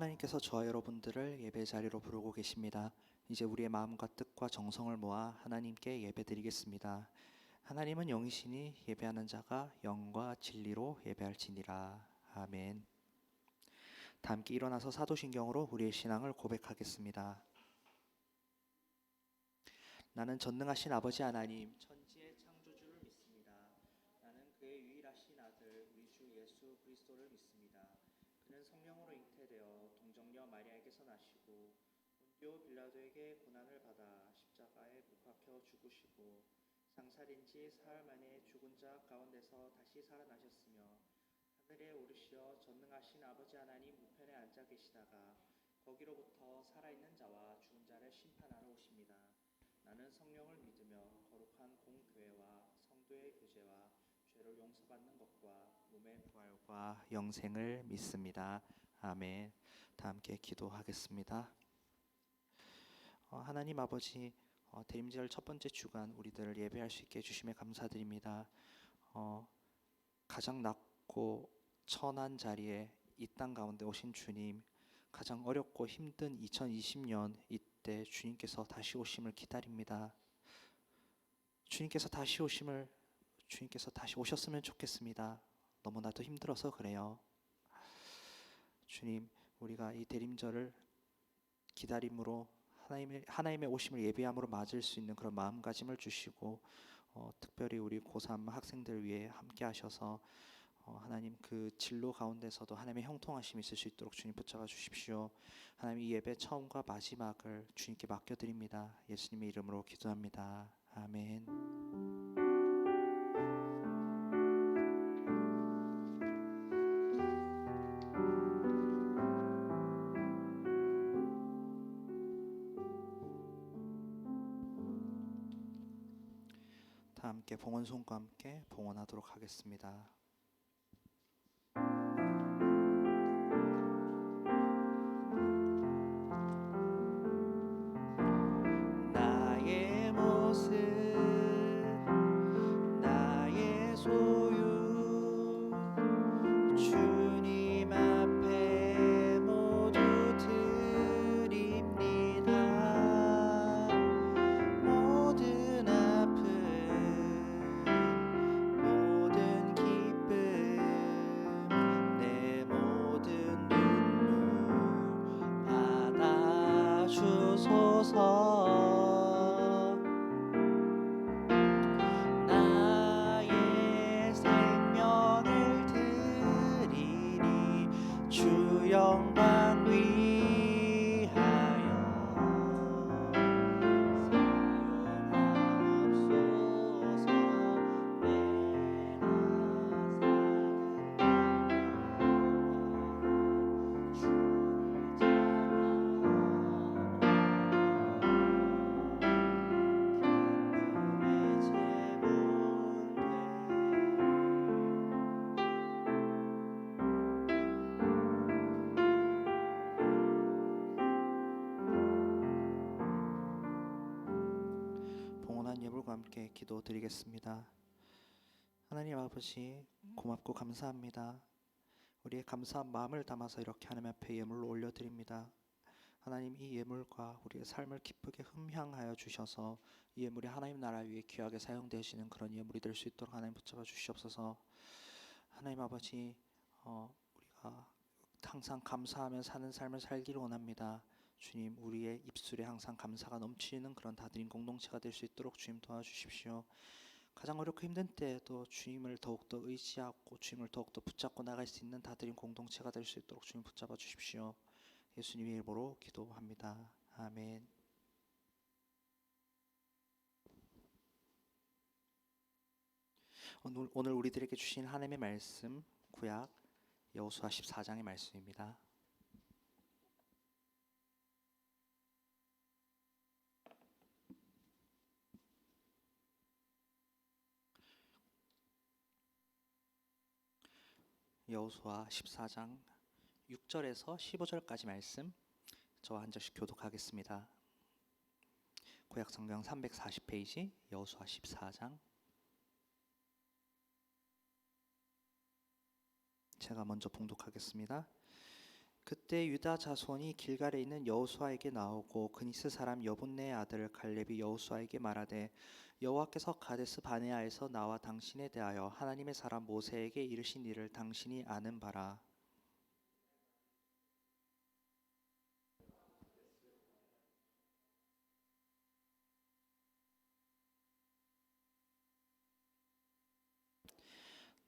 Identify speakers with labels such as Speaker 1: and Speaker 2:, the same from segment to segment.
Speaker 1: 하나님께서 저와 여러분들을 예배 자리로 부르고 계십니다. 이제 우리의 마음과 뜻과 정성을 모아 하나님께 예배드리겠습니다. 하나님은 영이시니 예배하는 자가 영과 진리로 예배할지니라. 아멘. 다 함께 일어나서 사도신경으로 우리의 신앙을 고백하겠습니다. 나는 전능하신 아버지 하나님, 천지의 창조주를 믿습니다. 나는 그의 유일하신 아들, 우리 주 예수 그리스도를 믿습니다. 그는 성령으로 잉태되어 동정녀 마리아에게서 나시고 본디오 빌라도에게 고난을 받아 십자가에 못 박혀 죽으시고 상살인 지 사흘 만에 죽은 자 가운데서 다시 살아나셨으며 하늘에 오르시어 전능하신 아버지 하나님 우편에 앉아 계시다가 거기로부터 살아있는 자와 죽은 자를 심판하러 오십니다. 나는 성령을 믿으며 거룩한 공교회와 성도의 교제와 죄를 용서받는 것과 몸의 부활과 영생을 믿습니다. 아멘. 다 함께 기도하겠습니다. 하나님 아버지, 대림절 첫 번째 주간 우리들을 예배할 수 있게 해주심에 감사드립니다. 가장 낮고 천한 자리에 이 땅 가운데 오신 주님, 가장 어렵고 힘든 2020년 이때 주님께서 다시 오심을 기다립니다. 주님께서 다시 오셨으면 좋겠습니다. 너무나도 힘들어서 그래요. 주님, 우리가 이 대림절을 기다림으로 하나님의 오심을 예배함으로 맞을 수 있는 그런 마음가짐을 주시고, 특별히 우리 고3 학생들 위해 함께 하셔서 하나님 그 진로 가운데서도 하나님의 형통하심이 있을 수 있도록 주님 붙잡아 주십시오. 하나님, 이 예배 처음과 마지막을 주님께 맡겨드립니다. 예수님의 이름으로 기도합니다. 아멘. 다 함께 봉헌송과 함께 봉헌하도록 하겠습니다. 나의 모습, 나의 소유, 주님 앞에 모두 드립니다. 모든 아픔, 모든 기쁨, 내 모든 눈물 받아주소서. 나의 생명을 드리니 주 영광 위하여 사용하옵소서. 봉헌한 예물과 함께 기도드리겠습니다. 하나님 아버지, 고맙고 감사합니다. 우리의 감사한 마음을 담아서 이렇게 하나님 앞에 예물로 올려드립니다. 하나님, 이 예물과 우리의 삶을 기쁘게 흠향하여 주셔서 이 예물이 하나님 나라 위에 귀하게 사용되시는 그런 예물이 될 수 있도록 하나님 붙잡아 주시옵소서. 하나님 아버지, 우리가 항상 감사하며 사는 삶을 살기를 원합니다. 주님, 우리의 입술에 항상 감사가 넘치는 그런 다드림 공동체가 될 수 있도록 주님 도와주십시오. 가장 어렵고 힘든 때에도 주님을 더욱더 의지하고 주님을 더욱더 붙잡고 나갈 수 있는 다드림 공동체가 될 수 있도록 주님 붙잡아 주십시오. 예수님의 이름으로 기도합니다. 아멘. 오늘 우리들에게 주신 하나님의 말씀, 구약 여호수아 14장의 말씀입니다. 여호수아 14장 6절에서 15절까지 말씀, 저와 한 절씩 교독하겠습니다. 구약 성경 340페이지 여호수아 14장. 제가 먼저 봉독하겠습니다. 그때 유다 자손이 길갈에 있는 여호수아에게 나오고 그니스 사람 여분네의 아들 갈렙이 여호수아에게 말하되 여호와께서 가데스 바네아에서 나와 당신에 대하여 하나님의 사람 모세에게 이르신 일을 당신이 아는 바라.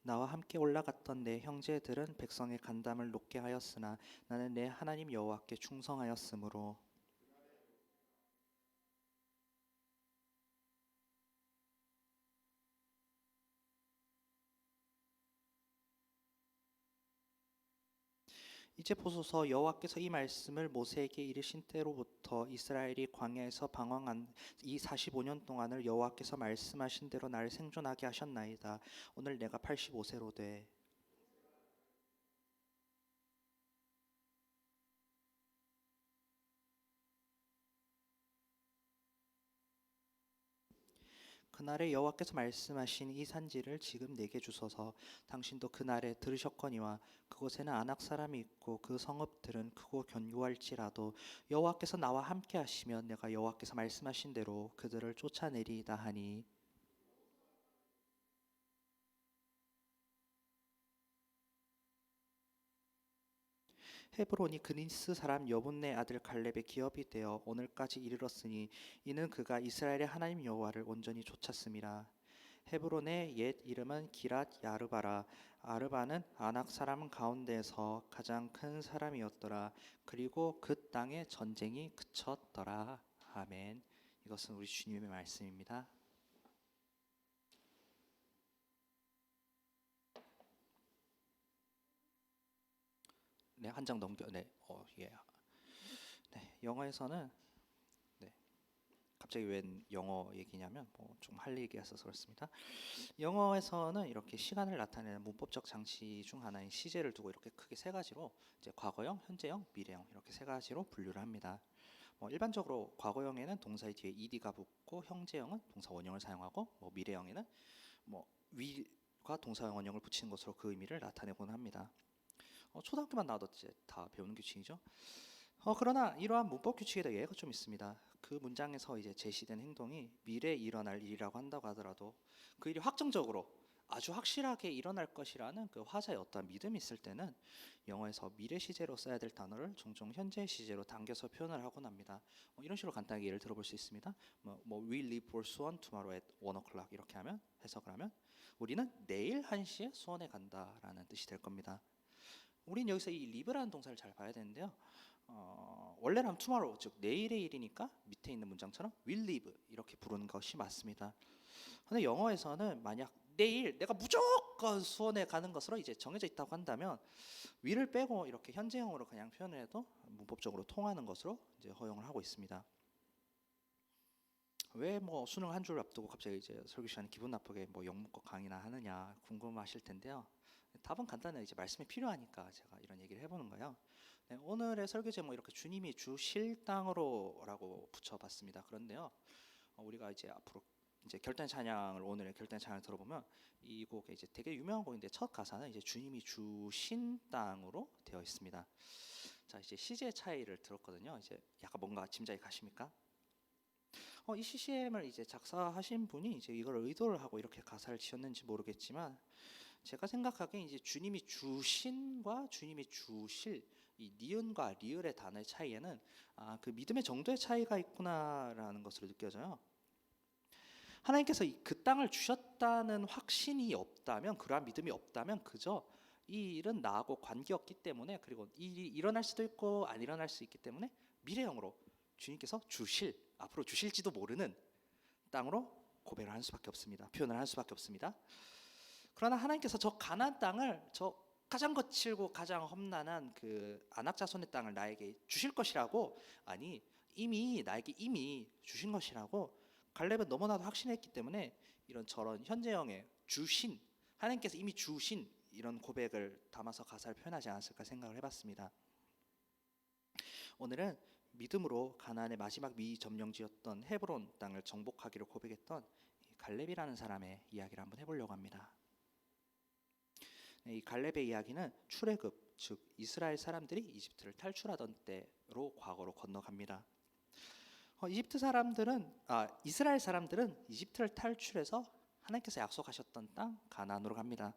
Speaker 1: 나와 함께 올라갔던 내 형제들은 백성의 간담을 높게 하였으나 나는 내 하나님 여호와께 충성하였으므로 이제 보소서 여호와께서 이 말씀을 모세에게 이르신 때로부터 이스라엘이 광야에서 방황한 이 45년 동안을 여호와께서 말씀하신 대로 나를 생존하게 하셨나이다. 오늘 내가 85세로 돼. 그날에 여호와께서 말씀하신 이 산지를 지금 내게 주소서. 당신도 그날에 들으셨거니와 그곳에는 아낙 사람이 있고 그 성읍들은 크고 견고할지라도 여호와께서 나와 함께 하시면 내가 여호와께서 말씀하신 대로 그들을 쫓아내리이다 하니 헤브론이 그니스 사람 여분네 아들 갈렙의 기업이 되어 오늘까지 이르렀으니 이는 그가 이스라엘의 하나님 여호와를 온전히 좇았음이라. 헤브론의 옛 이름은 기랏 야르바라. 아르바는 아낙 사람 가운데서 가장 큰 사람이었더라. 그리고 그 땅에 전쟁이 그쳤더라. 아멘. 이것은 우리 주님의 말씀입니다. 네, 한 장 넘겨. 네, 예. 네, 영어에서는 네, 갑자기 웬 영어 얘기냐면 좀 할 얘기가 있어서 그렇습니다. 영어에서는 이렇게 시간을 나타내는 문법적 장치 중 하나인 시제를 두고 이렇게 크게 세 가지로 이제 과거형, 현재형, 미래형 이렇게 세 가지로 분류를 합니다. 일반적으로 과거형에는 동사의 뒤에 ed가 붙고 형제형은 동사 원형을 사용하고 미래형에는 will과 동사 원형을 붙이는 것으로 그 의미를 나타내곤 합니다. 초등학교만 나와도 이제 다 배우는 규칙이죠. 그러나 이러한 문법 규칙에 대해 예가 좀 있습니다. 그 문장에서 이제 제시된 행동이 미래에 일어날 일이라고 한다고 하더라도 그 일이 확정적으로 아주 확실하게 일어날 것이라는 그 화자의 어떠한 믿음이 있을 때는 영어에서 미래 시제로 써야 될 단어를 종종 현재 시제로 당겨서 표현을 하곤 합니다. 이런 식으로 간단하게 예를 들어볼 수 있습니다. We leave for 수원 tomorrow at 1 o'clock 이렇게 하면 해석을 하면 우리는 내일 1시에 수원에 간다라는 뜻이 될 겁니다. 우린 여기서 이 live라는 동사를 잘 봐야 되는데요. 원래는 tomorrow 즉 내일의 일이니까 밑에 있는 문장처럼 will live 이렇게 부르는 것이 맞습니다. 근데 영어에서는 만약 내일 내가 무조건 수원에 가는 것으로 이제 정해져 있다고 한다면 will을 빼고 이렇게 현재형으로 그냥 표현을 해도 문법적으로 통하는 것으로 이제 허용을 하고 있습니다. 왜 수능 한 줄 앞두고 갑자기 이제 설교 시간에 기분 나쁘게 영문과 강의나 하느냐 궁금하실 텐데요. 답은 간단해요. 이제 말씀이 필요하니까 제가 이런 얘기를 해보는 거예요. 네, 오늘의 설교 제목 이렇게 주님이 주실 땅으로라고 붙여봤습니다. 그런데요, 우리가 이제 앞으로 이제 결단 찬양을 오늘의 결단 찬양을 들어보면 이 곡에 이제 되게 유명한 곡인데 첫 가사는 이제 주님이 주신 땅으로 되어 있습니다. 자, 이제 시제 차이를 들었거든요. 이제 약간 뭔가 짐작이 가십니까? 이 CCM을 이제 작사하신 분이 이제 이걸 의도를 하고 이렇게 가사를 지었는지 모르겠지만 제가 생각하기에 이제 주님이 주신과 주님이 주실 이 니은과 리을의 단어의 차이에는 그 믿음의 정도의 차이가 있구나라는 것으로 느껴져요. 하나님께서 그 땅을 주셨다는 확신이 없다면 그러한 믿음이 없다면 그저 이 일은 나하고 관계없기 때문에 그리고 이 일이 일어날 수도 있고 안 일어날 수 있기 때문에 미래형으로 주님께서 앞으로 주실지도 모르는 땅으로 고백을 할 수밖에 없습니다. 표현을 할 수밖에 없습니다. 그러나 하나님께서 저 가나안 땅을 저 가장 거칠고 가장 험난한 그 아낙 자손의 땅을 나에게 주실 것이라고 나에게 이미 주신 것이라고 갈렙은 너무나도 확신했기 때문에 이런 저런 현재형의 주신 하나님께서 이미 주신 이런 고백을 담아서 가사를 표현하지 않았을까 생각을 해봤습니다. 오늘은 믿음으로 가나안의 마지막 미점령지였던 헤브론 땅을 정복하기를 고백했던 갈렙이라는 사람의 이야기를 한번 해보려고 합니다. 이 갈렙의 이야기는 출애굽, 즉 이스라엘 사람들이 이집트를 탈출하던 때로 과거로 건너갑니다. 이스라엘 사람들은 이집트를 탈출해서 하나님께서 약속하셨던 땅 가나안으로 갑니다.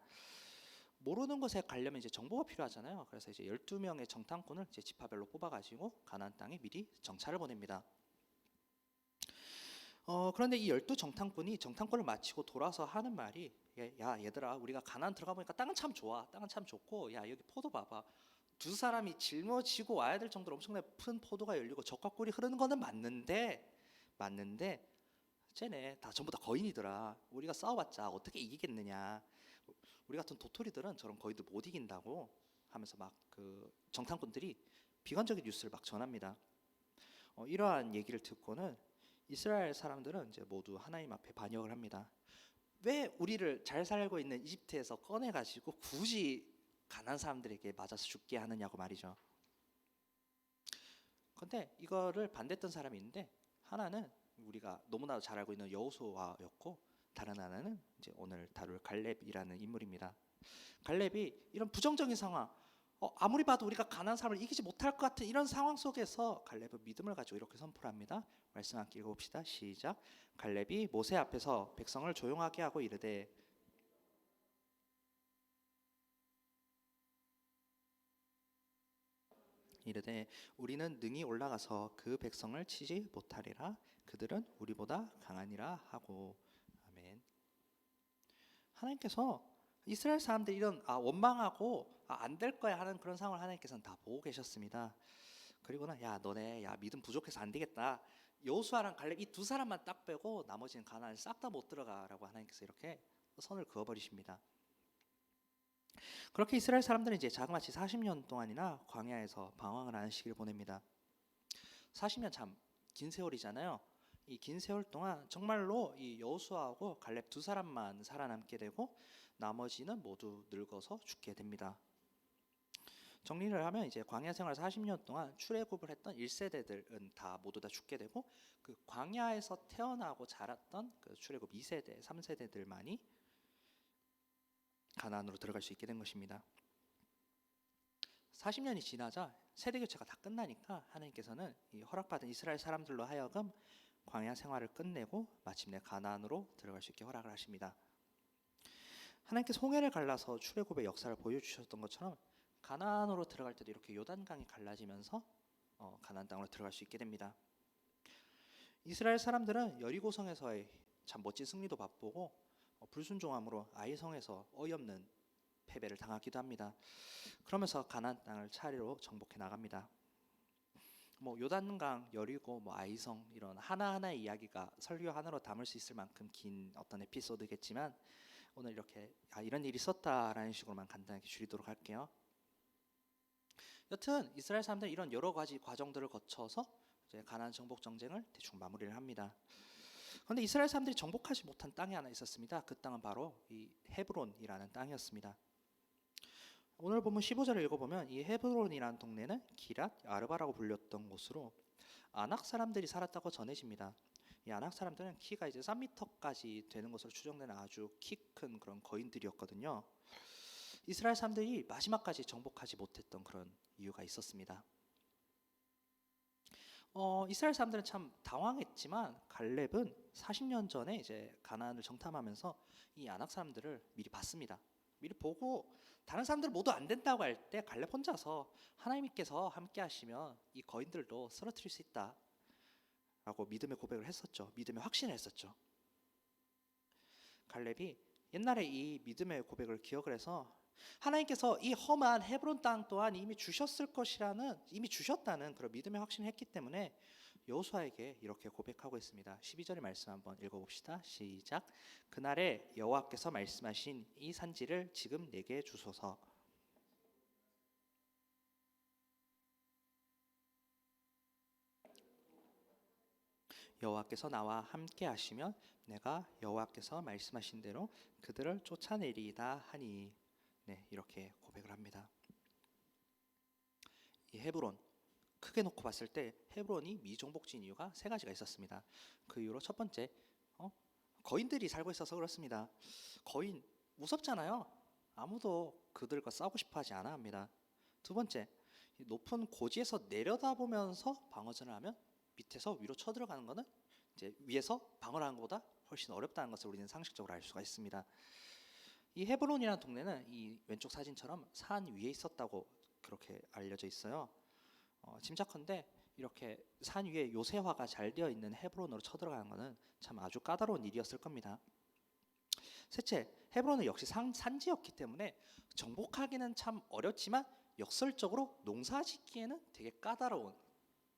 Speaker 1: 모르는 곳에 가려면 이제 정보가 필요하잖아요. 그래서 이제 12명의 정탐꾼을 이제 지파별로 뽑아가지고 가나안 땅에 미리 정찰을 보냅니다. 그런데 이 12정탐꾼이 정탐꾼을 마치고 돌아서 하는 말이, 야 얘들아, 우리가 가나안 들어가 보니까 땅은 참 좋아. 땅은 참 좋고, 야 여기 포도 봐봐. 두 사람이 짊어지고 와야 될 정도로 엄청나게 큰 포도가 열리고 젖과 꿀이 흐르는 거는 맞는데 쟤네 다 전부 다 거인이더라. 우리가 싸워봤자 어떻게 이기겠느냐. 우리 같은 도토리들은 저런 거인들 못 이긴다고 하면서 막 그 정탐꾼들이 비관적인 뉴스를 막 전합니다. 이러한 얘기를 듣고는 이스라엘 사람들은 이제 모두 하나님 앞에 반역을 합니다. 왜 우리를 잘 살고 있는 이집트에서 꺼내가지고 굳이 가난한 사람들에게 맞아서 죽게 하느냐고 말이죠. 근데 이거를 반대했던 사람이 있는데, 하나는 우리가 너무나도 잘 알고 있는 여호수아였고, 다른 하나는 이제 오늘 다룰 갈렙이라는 인물입니다. 갈렙이 이런 부정적인 상황, 아무리 봐도 우리가 가난한 사람을 이기지 못할 것 같은 이런 상황 속에서 갈렙은 믿음을 가지고 이렇게 선포를 합니다. 말씀 함께 읽어봅시다. 시작. 갈렙이 모세 앞에서 백성을 조용하게 하고 이르되 우리는 능히 올라가서 그 백성을 치지 못하리라. 그들은 우리보다 강하니라 하고. 아멘. 하나님께서 이스라엘 사람들이 이런 원망하고 안 될 거야 하는 그런 상황을 하나님께서는 다 보고 계셨습니다. 그리고는 너네 믿음 부족해서 안 되겠다. 여호수아랑 갈렙 이 두 사람만 딱 빼고 나머지는 가나안 싹 다 못 들어가라고 하나님께서 이렇게 선을 그어버리십니다. 그렇게 이스라엘 사람들은 이제 자그마치 40년 동안이나 광야에서 방황을 하는 시기를 보냅니다. 40년 참 긴 세월이잖아요. 이 긴 세월 동안 정말로 이 여호수아하고 갈렙 두 사람만 살아남게 되고 나머지는 모두 늙어서 죽게 됩니다. 정리를 하면 이제 광야 생활 40년 동안 출애굽을 했던 1세대들은 다 모두 다 죽게 되고, 그 광야에서 태어나고 자랐던 그 출애굽 2세대, 3세대들만이 가나안으로 들어갈 수 있게 된 것입니다. 40년이 지나자 세대 교체가 다 끝나니까 하나님께서는 이 허락받은 이스라엘 사람들로 하여금 광야 생활을 끝내고 마침내 가나안으로 들어갈 수 있게 허락을 하십니다. 하나님께서 홍해를 갈라서 출애굽의 역사를 보여주셨던 것처럼 가나안으로 들어갈 때도 이렇게 요단강이 갈라지면서 가나안 땅으로 들어갈 수 있게 됩니다. 이스라엘 사람들은 여리고성에서의 참 멋진 승리도 맛보고 불순종함으로 아이성에서 어이없는 패배를 당하기도 합니다. 그러면서 가나안 땅을 차례로 정복해 나갑니다. 요단강, 여리고, 아이성 이런 하나하나의 이야기가 설교 하나로 담을 수 있을 만큼 긴 어떤 에피소드겠지만, 오늘 이렇게 이런 일이 있었다라는 식으로만 간단하게 줄이도록 할게요. 여튼 이스라엘 사람들은 이런 여러 가지 과정들을 거쳐서 이제 가나안 정복 전쟁을 대충 마무리를 합니다. 그런데 이스라엘 사람들이 정복하지 못한 땅이 하나 있었습니다. 그 땅은 바로 이 헤브론이라는 땅이었습니다. 오늘 본문 15절을 읽어보면 이 헤브론이라는 동네는 기랏 아르바라고 불렸던 곳으로 아낙 사람들이 살았다고 전해집니다. 이 아낙 사람들은 키가 이제 3m까지 되는 것으로 추정되는 아주 키 큰 그런 거인들이었거든요. 이스라엘 사람들이 마지막까지 정복하지 못했던 그런 이유가 있었습니다. 이스라엘 사람들은 참 당황했지만 갈렙은 40년 전에 이제 가나안을 정탐하면서 이 아낙 사람들을 미리 봤습니다. 미리 보고 다른 사람들 모두 안 된다고 할 때 갈렙 혼자서 하나님께서 함께 하시면 이 거인들도 쓰러뜨릴 수 있다 라고 믿음의 고백을 했었죠. 믿음의 확신을 했었죠. 갈렙이 옛날에 이 믿음의 고백을 기억을 해서 하나님께서 이 험한 헤브론 땅 또한 이미 주셨다는 그런 믿음의 확신을 했기 때문에 여호수아에게 이렇게 고백하고 있습니다. 12절의 말씀 한번 읽어봅시다. 시작. 그날에 여호와께서 말씀하신 이 산지를 지금 내게 주소서. 여호와께서 나와 함께 하시면 내가 여호와께서 말씀하신 대로 그들을 쫓아내리이다 하니. 네, 이렇게 고백을 합니다. 이 헤브론 크게 놓고 봤을 때 헤브론이 미정복지인 이유가 세 가지가 있었습니다. 그 이유로 첫 번째, 거인들이 살고 있어서 그렇습니다. 거인 무섭잖아요. 아무도 그들과 싸우고 싶어 하지 않아 합니다. 두 번째, 이 높은 고지에서 내려다보면서 방어전을 하면 밑에서 위로 쳐들어가는 것은 이제 위에서 방어를 하는 것보다 훨씬 어렵다는 것을 우리는 상식적으로 알 수가 있습니다. 이 헤브론이라는 동네는 이 왼쪽 사진처럼 산 위에 있었다고 그렇게 알려져 있어요. 짐작컨대 이렇게 산 위에 요새화가 잘 되어 있는 헤브론으로 쳐들어가는 것은 참 아주 까다로운 일이었을 겁니다. 셋째, 헤브론은 역시 산지였기 때문에 정복하기는 참 어렵지만 역설적으로 농사짓기에는 되게 까다로운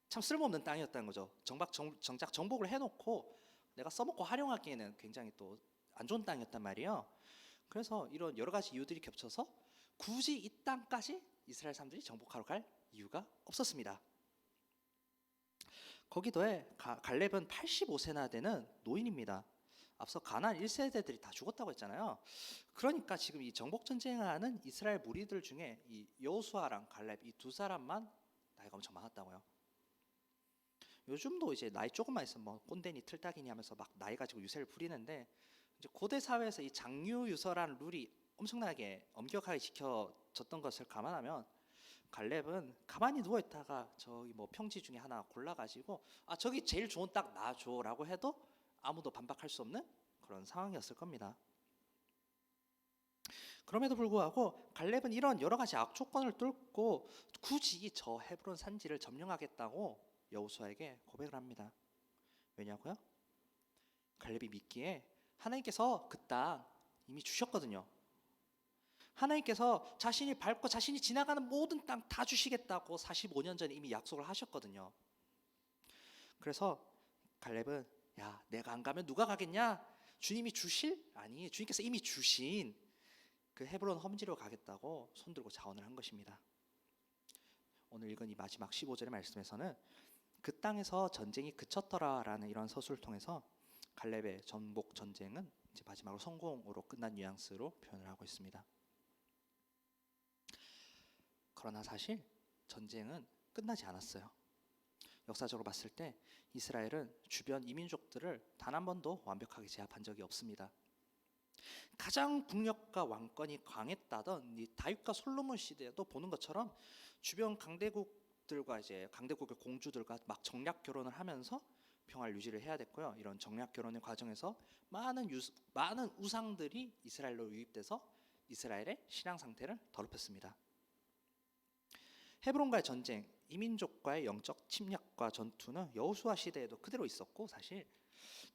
Speaker 1: 참 쓸모없는 땅이었다는 거죠. 정작 정복을 해놓고 내가 써먹고 활용하기에는 굉장히 또 안 좋은 땅이었단 말이에요. 그래서 이런 여러 가지 이유들이 겹쳐서 굳이 이 땅까지 이스라엘 사람들이 정복하러 갈 이유가 없었습니다. 거기 더해 갈렙은 85세나 되는 노인입니다. 앞서 가나안 1세대들이 다 죽었다고 했잖아요. 그러니까 지금 이 정복 전쟁을 하는 이스라엘 무리들 중에 이 여호수아랑 갈렙 이 두 사람만 나이가 엄청 많았다고요. 요즘도 이제 나이 조금만 있으면 뭐 꼰대니 틀딱이니 하면서 막 나이 가지고 유세를 부리는데 이제 고대 사회에서 이 장유유서라는 룰이 엄청나게 엄격하게 지켜졌던 것을 감안하면 갈렙은 가만히 누워 있다가 저기 뭐 평지 중에 하나 골라가지고 아 저기 제일 좋은 딱 놔줘라고 해도 아무도 반박할 수 없는 그런 상황이었을 겁니다. 그럼에도 불구하고 갈렙은 이런 여러 가지 악조건을 뚫고 굳이 저 헤브론 산지를 점령하겠다고 여호수아에게 고백을 합니다. 왜냐고요? 갈렙이 믿기에 하나님께서 그 땅 이미 주셨거든요. 하나님께서 자신이 밟고 자신이 지나가는 모든 땅 다 주시겠다고 45년 전에 이미 약속을 하셨거든요. 그래서 갈렙은 야 내가 안 가면 누가 가겠냐? 주님이 주실? 아니 주님께서 이미 주신 그 헤브론 험지로 가겠다고 손들고 자원을 한 것입니다. 오늘 읽은 이 마지막 15절의 말씀에서는 그 땅에서 전쟁이 그쳤더라라는 이런 서술을 통해서 갈렙의 전복 전쟁은 이제 마지막으로 성공으로 끝난 뉘앙스로 표현을 하고 있습니다. 그러나 사실 전쟁은 끝나지 않았어요. 역사적으로 봤을 때 이스라엘은 주변 이민족들을 단 한 번도 완벽하게 제압한 적이 없습니다. 가장 국력과 왕권이 강했다던 이 다윗과 솔로몬 시대에도 보는 것처럼 주변 강대국들과 이제 강대국의 공주들과 막 정략 결혼을 하면서 평화를 유지를 해야 됐고요. 이런 정략 결혼의 과정에서 많은 우상들이 이스라엘로 유입돼서 이스라엘의 신앙 상태를 더럽혔습니다. 헤브론과의 전쟁, 이민족과의 영적 침략과 전투는 여호수아 시대에도 그대로 있었고 사실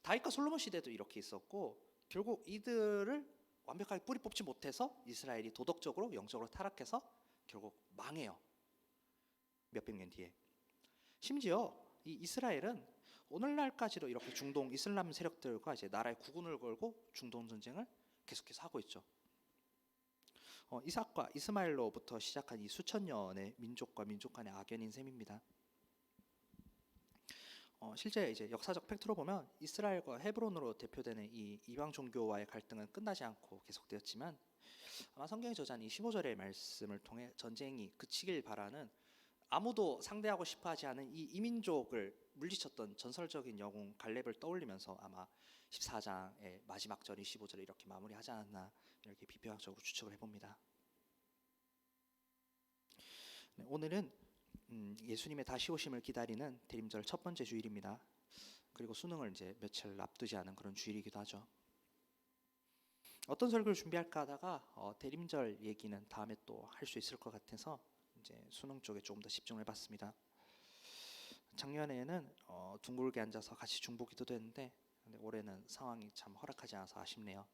Speaker 1: 다윗과 솔로몬 시대도 이렇게 있었고 결국 이들을 완벽하게 뿌리 뽑지 못해서 이스라엘이 도덕적으로 영적으로 타락해서 결국 망해요. 몇백 년 뒤에. 심지어 이 이스라엘은 오늘날까지도 이렇게 중동 이슬람 세력들과 이제 나라의 국운을 걸고 중동 전쟁을 계속해서 하고 있죠. 이삭과 이스마엘로부터 시작한 이 수천 년의 민족과 민족 간의 악연인 셈입니다. 실제 이제 역사적 팩트로 보면 이스라엘과 헤브론으로 대표되는 이 이방 종교와의 갈등은 끝나지 않고 계속되었지만 아마 성경의 저자는 이 15절의 말씀을 통해 전쟁이 그치길 바라는 아무도 상대하고 싶어하지 않은 이 이민족을 물리쳤던 전설적인 영웅 갈렙을 떠올리면서 아마 14장의 마지막 절인 15절을 이렇게 마무리하지 않았나 이렇게 비평학적으로 추측을 해봅니다. 네, 오늘은 예수님의 다시 오심을 기다리는 대림절 첫 번째 주일입니다. 그리고 수능을 이제 며칠 앞두지 않은 그런 주일이기도 하죠. 어떤 설교를 준비할까 하다가 대림절 얘기는 다음에 또 할 수 있을 것 같아서 이제 수능 쪽에 조금 더 집중을 해봤습니다. 작년에는 둥글게 앉아서 같이 중보기도도 했는데 근데 올해는 상황이 참 허락하지 않아서 아쉽네요.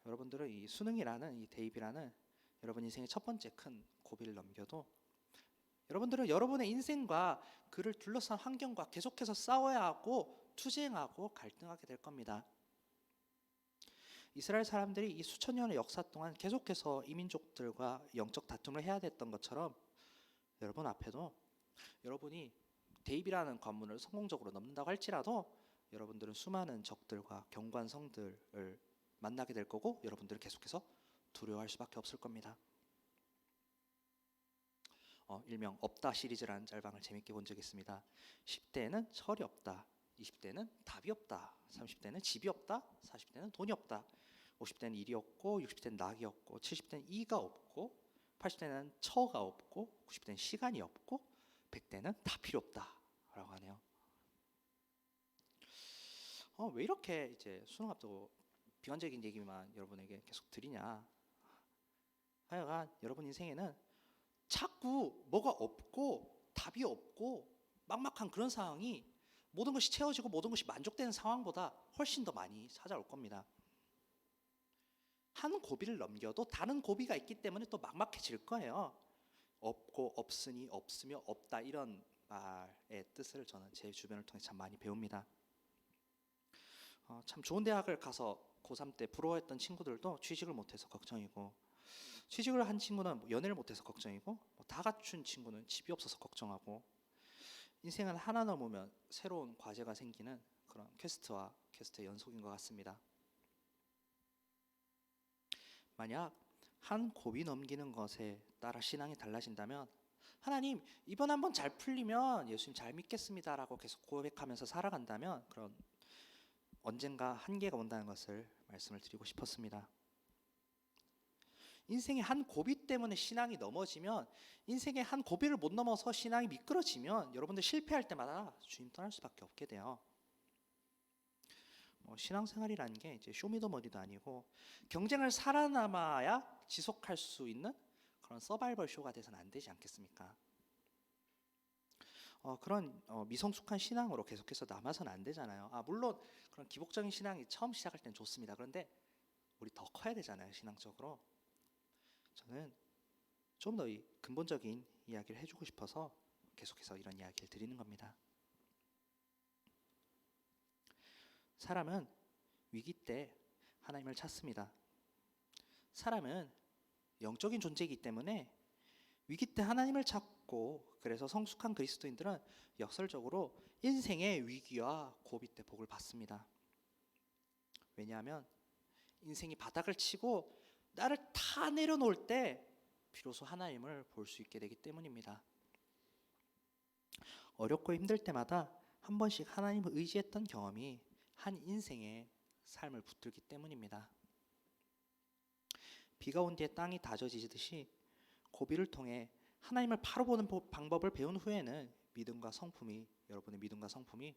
Speaker 1: 여러분들은 이 수능이라는 이 대입이라는 여러분 인생의 첫 번째 큰 고비를 넘겨도 여러분들은 여러분의 인생과 그를 둘러싼 환경과 계속해서 싸워야 하고 투쟁하고 갈등하게 될 겁니다. 이스라엘 사람들이 이 수천 년의 역사 동안 계속해서 이민족들과 영적 다툼을 해야 됐던 것처럼 여러분 앞에도 여러분이 대입이라는 관문을 성공적으로 넘는다고 할지라도 여러분들은 수많은 적들과 경관 성들을 만나게 될 거고 여러분들은 계속해서 두려워할 수밖에 없을 겁니다. 일명 없다 시리즈라는 짤방을 재밌게 본 적이 있습니다. 10대는 철이 없다, 20대는 답이 없다, 30대는 집이 없다, 40대는 돈이 없다. 50대는 일이 없고, 60대는 낙이 없고, 70대는 이가 없고, 80대는 처가 없고, 90대는 시간이 없고, 100대는 다 필요 없다라고 하네요. 왜 이렇게 이제 수능 앞두고 비관적인 얘기만 여러분에게 계속 드리냐? 하여간 여러분 인생에는 자꾸 뭐가 없고 답이 없고 막막한 그런 상황이 모든 것이 채워지고 모든 것이 만족되는 상황보다 훨씬 더 많이 찾아올 겁니다. 한 고비를 넘겨도 다른 고비가 있기 때문에 또 막막해질 거예요. 없고 없으니 없으며 없다, 이런 말의 뜻을 저는 제 주변을 통해 참 많이 배웁니다. 참 좋은 대학을 가서 고3 때 부러워했던 친구들도 취직을 못해서 걱정이고, 취직을 한 친구는 연애를 못해서 걱정이고, 다 갖춘 친구는 집이 없어서 걱정하고, 인생은 하나 넘으면 새로운 과제가 생기는 그런 퀘스트와 퀘스트의 연속인 것 같습니다. 만약 한 고비 넘기는 것에 따라 신앙이 달라진다면, 하나님 이번 한번 잘 풀리면 예수님 잘 믿겠습니다라고 계속 고백하면서 살아간다면, 그런 언젠가 한계가 온다는 것을 말씀을 드리고 싶었습니다. 인생의 한 고비 때문에 신앙이 넘어지면, 인생의 한 고비를 못 넘어서 신앙이 미끄러지면 여러분들 실패할 때마다 주님 떠날 수밖에 없게 돼요. 신앙생활이라는 게 이제 쇼미더머니도 아니고 경쟁을 살아남아야 지속할 수 있는 그런 서바이벌 쇼가 돼서는 안 되지 않겠습니까? 그런 미성숙한 신앙으로 계속해서 남아서는 안 되잖아요. 물론 그런 기복적인 신앙이 처음 시작할 땐 좋습니다. 그런데 우리 더 커야 되잖아요, 신앙적으로. 저는 좀 더 근본적인 이야기를 해주고 싶어서 계속해서 이런 이야기를 드리는 겁니다. 사람은 위기 때 하나님을 찾습니다. 사람은 영적인 존재이기 때문에 위기 때 하나님을 찾고, 그래서 성숙한 그리스도인들은 역설적으로 인생의 위기와 고비 때 복을 받습니다. 왜냐하면 인생이 바닥을 치고 나를 다 내려놓을 때 비로소 하나님을 볼 수 있게 되기 때문입니다. 어렵고 힘들 때마다 한 번씩 하나님을 의지했던 경험이 한 인생의 삶을 붙들기 때문입니다. 비가 온 뒤에 땅이 다져지듯이 고비를 통해 하나님을 바로 보는 방법을 배운 후에는 여러분의 믿음과 성품이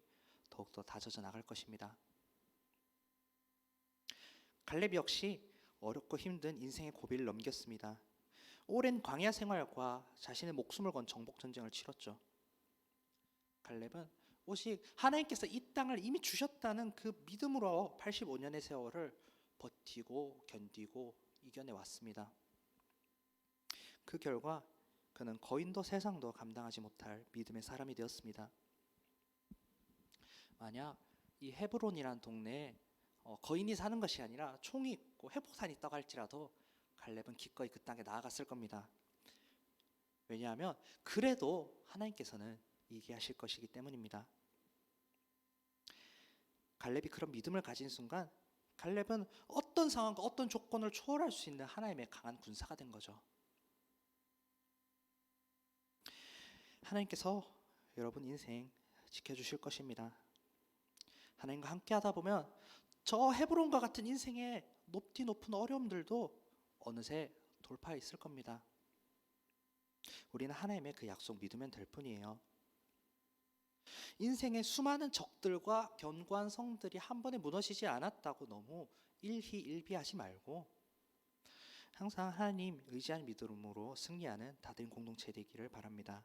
Speaker 1: 더욱더 다져져 나갈 것입니다. 갈렙 역시 어렵고 힘든 인생의 고비를 넘겼습니다. 오랜 광야 생활과 자신의 목숨을 건 정복 전쟁을 치렀죠. 갈렙은 오직 하나님께서 이 땅을 이미 주셨다는 그 믿음으로 85년의 세월을 버티고 견디고 이겨내 왔습니다. 그 결과 그는 거인도 세상도 감당하지 못할 믿음의 사람이 되었습니다. 만약 이 헤브론이라는 동네에 거인이 사는 것이 아니라 총이 있고 해포탄이 있다고 할지라도 갈렙은 기꺼이 그 땅에 나아갔을 겁니다. 왜냐하면 그래도 하나님께서는 이기게 하실 것이기 때문입니다. 갈렙이 그런 믿음을 가진 순간 갈렙은 어떤 상황과 어떤 조건을 초월할 수 있는 하나님의 강한 군사가 된 거죠. 하나님께서 여러분 인생 지켜주실 것입니다. 하나님과 함께 하다 보면 저 헤브론과 같은 인생의 높디 높은 어려움들도 어느새 돌파해 있을 겁니다. 우리는 하나님의 그 약속 믿으면 될 뿐이에요. 인생의 수많은 적들과 견고한 성들이 한 번에 무너지지 않았다고 너무 일희일비하지 말고 항상 하나님 의지하는 믿음으로 승리하는 다된 공동체 되기를 바랍니다.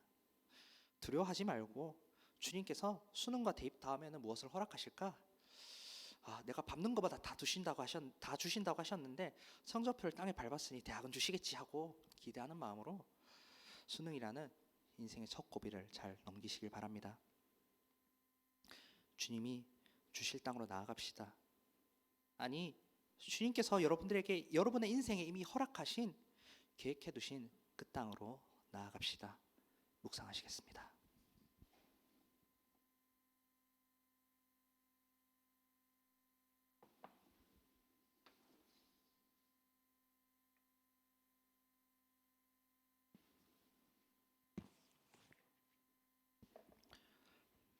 Speaker 1: 두려워하지 말고 주님께서 수능과 대입 다음에는 무엇을 허락하실까? 내가 밟는 것보다 다 주신다고 하셨는데 성적표를 땅에 밟았으니 대학은 주시겠지 하고 기대하는 마음으로 수능이라는 인생의 첫 고비를 잘 넘기시길 바랍니다. 주님이 주실 땅으로 나아갑시다. 주님께서 여러분들에게 여러분의 인생에 이미 허락하신, 계획해 두신 그 땅으로 나아갑시다. 묵상하시겠습니다.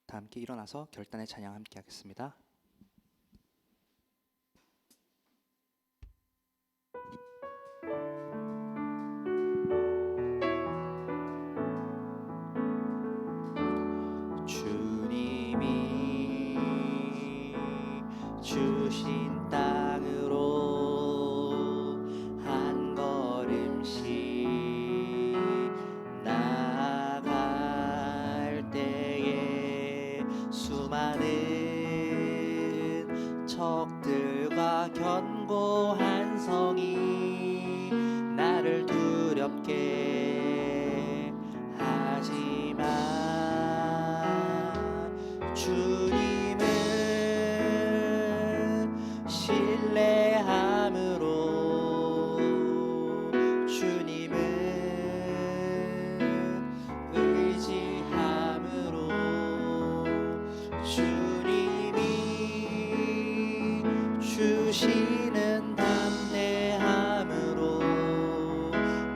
Speaker 1: 다 함께 일어나서 결단의 찬양 함께 하겠습니다. 견고한 성이 나를 두렵게 하지만 주님을 신뢰함으로 주님을 의지함으로 주님이 주시는 담대함으로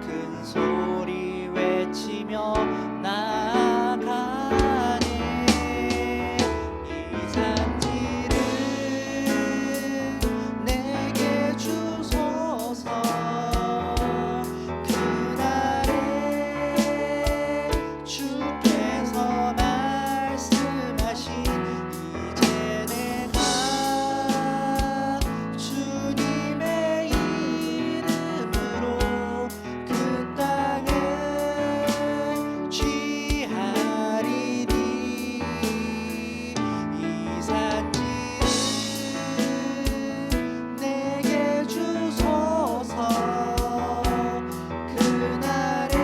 Speaker 1: 큰 소리 외치며 나아가네. 이 산지를 내게 주소서. 그날에 주께서 말씀하신 이제 내가 주님의 이름으로 그 땅을 취하리니. 이 산지를 내게 주소서. 그날에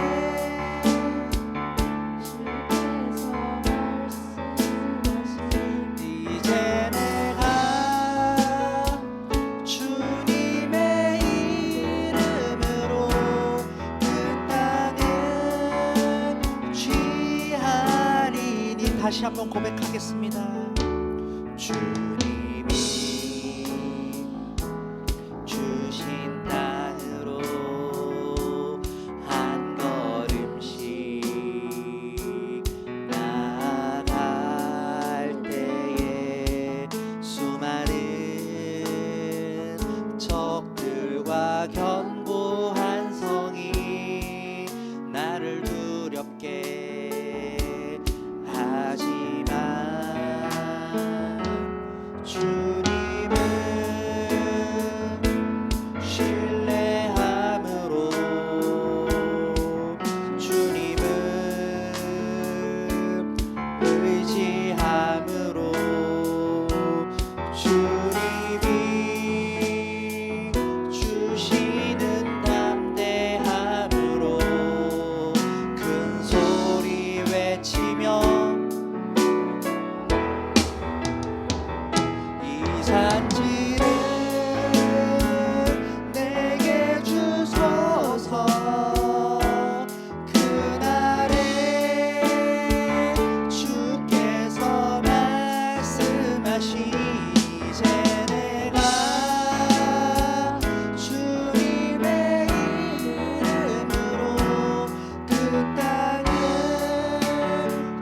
Speaker 1: 이제 내가 주님의 이름으로 그 땅을 취하리니. 다시 한번 고백하겠습니다. 주님이 주신 땅으로 한 걸음씩 나아갈 때에 수많은 적들과 견고한 성이 나를 두렵게 하지만 주님을 신뢰함으로 주님을 의지함으로 주님이 주시는 담대함으로 큰 소리 외치며 이 산지를 내게 주소서. 그날에 주께서 말씀하신 이제 내가 주님의 이름으로 그 땅을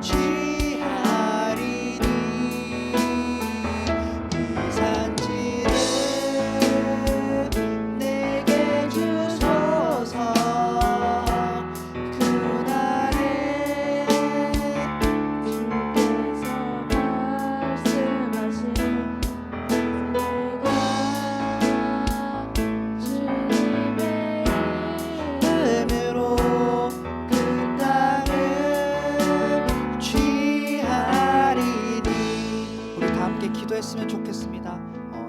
Speaker 1: 취하리니. 이 산지를 내게 주소서. 그날에 이름으로 그 땅을 취하리니. 우리 다 함께 기도했으면 좋겠습니다.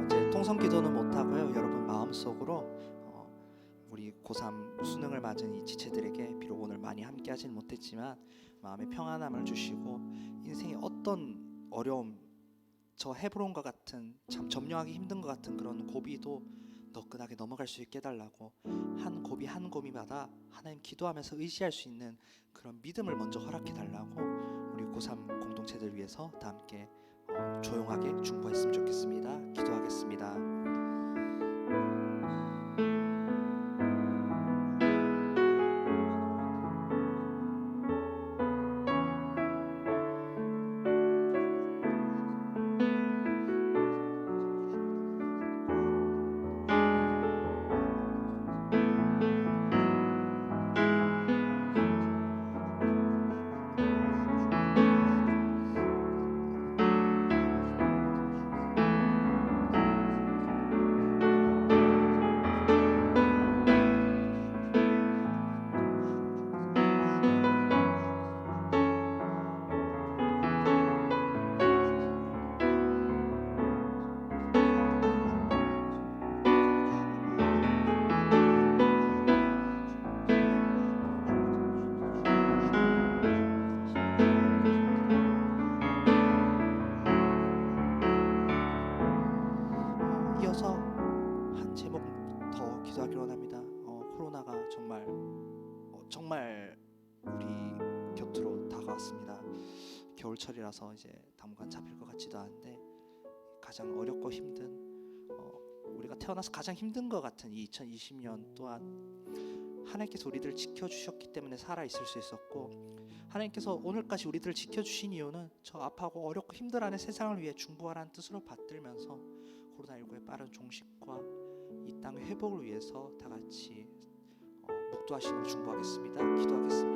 Speaker 1: 이제 통성 기도는 못하고요. 여러분 마음속으로 우리 고3 수능을 맞은 이 지체들에게 비록 오늘 많이 함께 하진 못했지만 마음의 평안함을 주시고 인생의 어떤 어려움, 저 헤브론과 같은 참 점령하기 힘든 것 같은 그런 고비도 너끈하게 넘어갈 수 있게 해달라고 한 고비 한 고비마다 하나님 기도하면서 의지할 수 있는 그런 믿음을 먼저 허락해달라고 우리 고3 공동체들 위해서 다 함께 조용하게 중보했으면 좋겠습니다. 기도하겠습니다. 제목 더 기도하기를 원합니다. 코로나가 정말 우리 곁으로 다가왔습니다. 겨울철이라서 이제 당분간 잡힐 것 같지도 않은데 가장 어렵고 힘든 우리가 태어나서 가장 힘든 것 같은 이 2020년 또한 하나님께서 우리들을 지켜주셨기 때문에 살아있을 수 있었고, 하나님께서 오늘까지 우리들을 지켜주신 이유는 저 아파하고 어렵고 힘들어하는 세상을 위해 중보하라는 뜻으로 받들면서 코로나19의 빠른 종식과 이 땅의 회복을 위해서 다 같이 묵도하심으로 중보하겠습니다. 기도하겠습니다.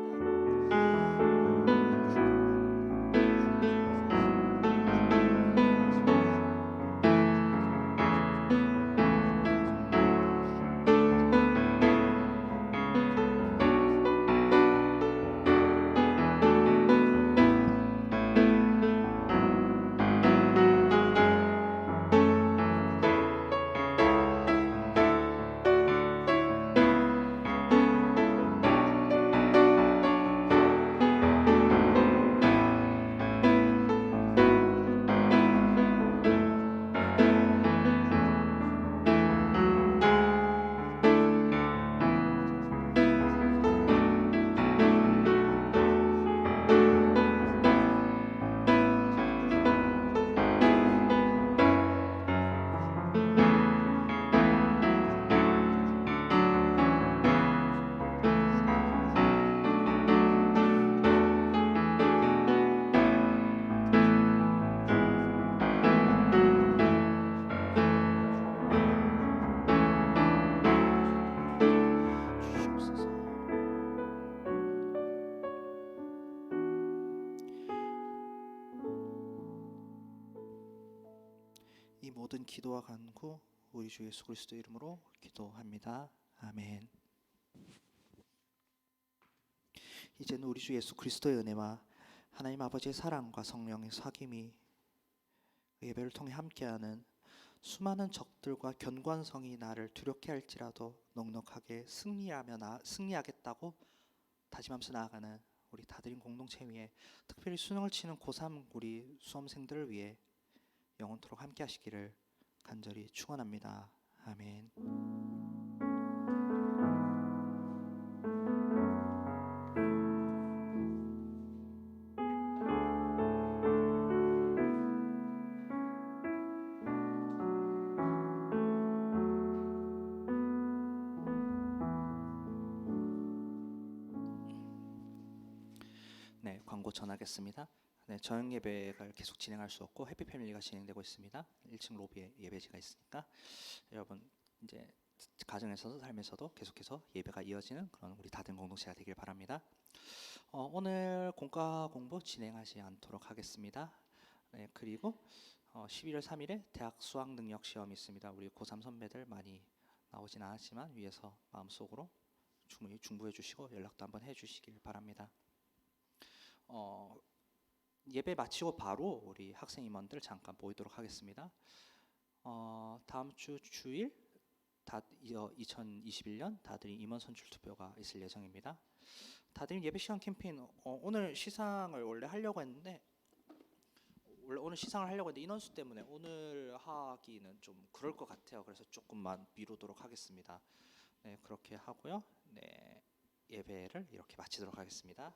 Speaker 1: 이 모든 기도와 간구 우리 주 예수 그리스도 이름으로 기도합니다. 아멘. 이제는 우리 주 예수 그리스도의 은혜와 하나님 아버지의 사랑과 성령의 사귐이 예배를 통해 함께하는 수많은 적들과 견관성이 나를 두렵게 할지라도 넉넉하게 승리하겠다고 다짐하면서 나아가는 우리 다들인 공동체 위에, 특별히 수능을 치는 고3 우리 수험생들을 위해 영원토록 함께 하시기를 간절히 축원합니다. 아멘. 네, 광고 전하겠습니다. 네, 저녁 예배를 계속 진행할 수 없고 해피 패밀리가 진행되고 있습니다. 1층 로비에 예배지가 있으니까 여러분 이제 가정에서도 삶에서도 계속해서 예배가 이어지는 그런 우리 다된 공동체가 되길 바랍니다. 오늘 공과 공부 진행하지 않도록 하겠습니다. 네, 그리고 11월 3일에 대학 수학 능력 시험이 있습니다. 우리 고3 선배들 많이 나오진 않았지만 위에서 마음속으로 충분히 중보해 주시고 연락도 한번 해 주시길 바랍니다. 예배 마치고 바로 우리 학생 임원들 잠깐 모이도록 하겠습니다. 다음 주 주일 2021년 다들이 임원 선출 투표가 있을 예정입니다. 다들 예배 시간 캠페인 오늘 시상을 원래 하려고 했는데 인원수 때문에 오늘 하기는 좀 그럴 것 같아요. 그래서 조금만 미루도록 하겠습니다. 네, 그렇게 하고요. 네, 예배를 이렇게 마치도록 하겠습니다.